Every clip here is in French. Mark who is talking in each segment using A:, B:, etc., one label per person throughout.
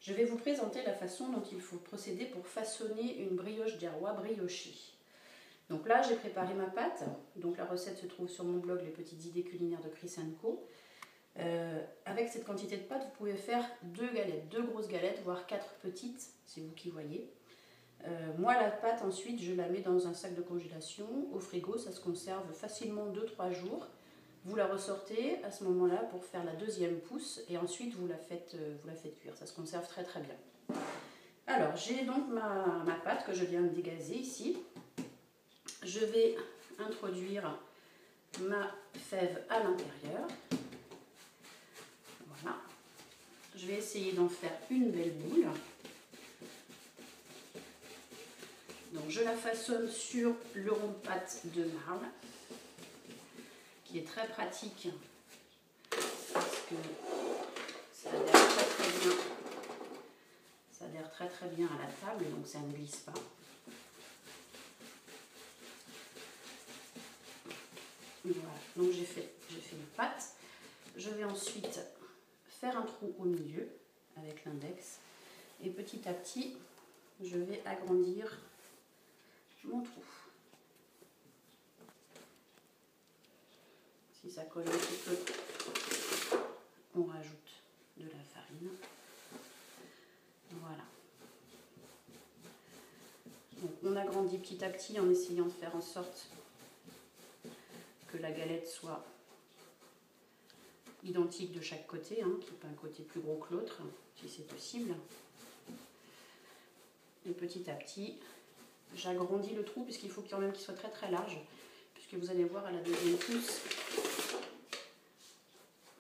A: Je vais vous présenter la façon dont il faut procéder pour façonner une brioche des rois briochée. Donc là, j'ai préparé ma pâte. Donc la recette se trouve sur mon blog Les Petites Idées Culinaires de Chris & Co. Avec cette quantité de pâte, vous pouvez faire 2 galettes, 2 grosses galettes, voire 4 petites, c'est vous qui voyez. Moi, la pâte, ensuite, je la mets dans un sac de congélation au frigo. Ça se conserve facilement 2-3 jours. Vous la ressortez à ce moment-là pour faire la deuxième pousse et ensuite vous la faites cuire. Ça se conserve très très bien. Alors, j'ai donc ma pâte que je viens de dégazer ici. Je vais introduire ma fève à l'intérieur. Voilà. Je vais essayer d'en faire une belle boule. Donc, je la façonne sur le rond de pâte de marle, qui est très pratique parce que ça adhère très bien. Ça adhère très bien à la table, donc ça ne glisse pas. Voilà, donc j'ai fait ma pâte. Je vais ensuite faire un trou au milieu avec l'index et petit à petit, je vais agrandir mon trou. Si ça colle un petit peu, on rajoute de la farine. Voilà. Donc on agrandit petit à petit en essayant de faire en sorte que la galette soit identique de chaque côté, hein, qu'il n'y ait pas un côté plus gros que l'autre, si c'est possible. Et petit à petit, j'agrandis le trou puisqu'il faut quand même qu'il soit très très large, puisque vous allez voir à la deuxième pousse,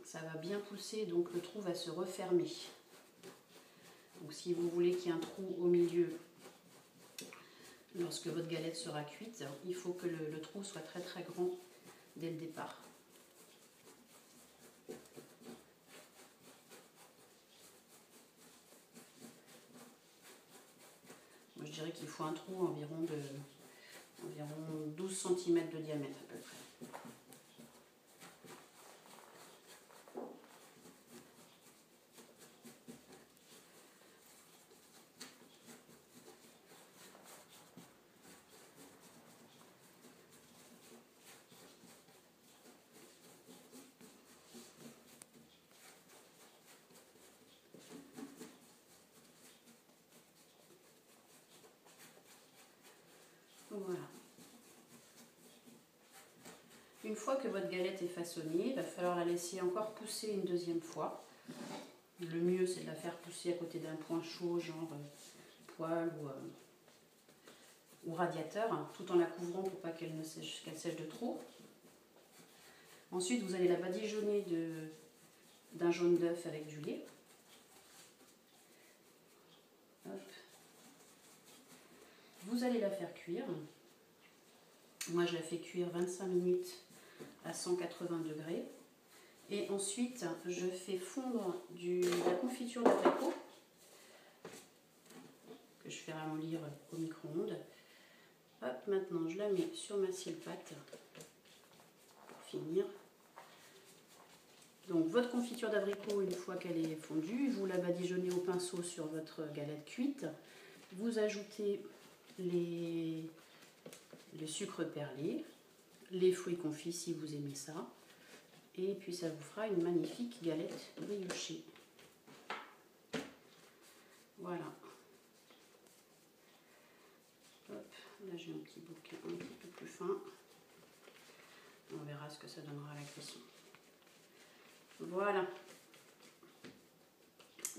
A: ça va bien pousser, donc le trou va se refermer. Donc si vous voulez qu'il y ait un trou au milieu lorsque votre galette sera cuite, il faut que le trou soit très très grand dès le départ. Moi je dirais qu'il faut un trou environ 12 cm de diamètre à peu près. Voilà. Une fois que votre galette est façonnée, il va falloir la laisser encore pousser une deuxième fois. Le mieux, c'est de la faire pousser à côté d'un point chaud, genre poêle ou radiateur, hein, tout en la couvrant pour pas qu'elle sèche de trop. Ensuite, vous allez la badigeonner d'un jaune d'œuf avec du lait. Hop. Vous allez la faire cuire. Moi, je la fais cuire 25 minutes à 180 degrés. Et ensuite, je fais fondre la confiture d'abricot que je fais ramollir au micro-ondes. Hop, maintenant, je la mets sur ma scie-pâte pour finir. Donc, votre confiture d'abricot, une fois qu'elle est fondue, vous la badigeonnez au pinceau sur votre galette cuite. Vous ajoutez le sucre perlé, les fruits confits si vous aimez ça, et puis ça vous fera une magnifique galette briochée. Voilà. Hop, là j'ai un petit bouquin un petit peu plus fin. On verra ce que ça donnera à la cuisson. Voilà.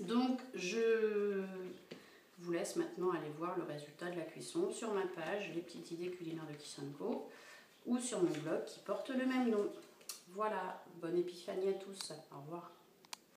A: Donc je vous laisse maintenant aller voir le résultat de la cuisson sur ma page Les Petites Idées Culinaires de Chris & Co ou sur mon blog qui porte le même nom. Voilà, bonne épiphanie à tous, au revoir.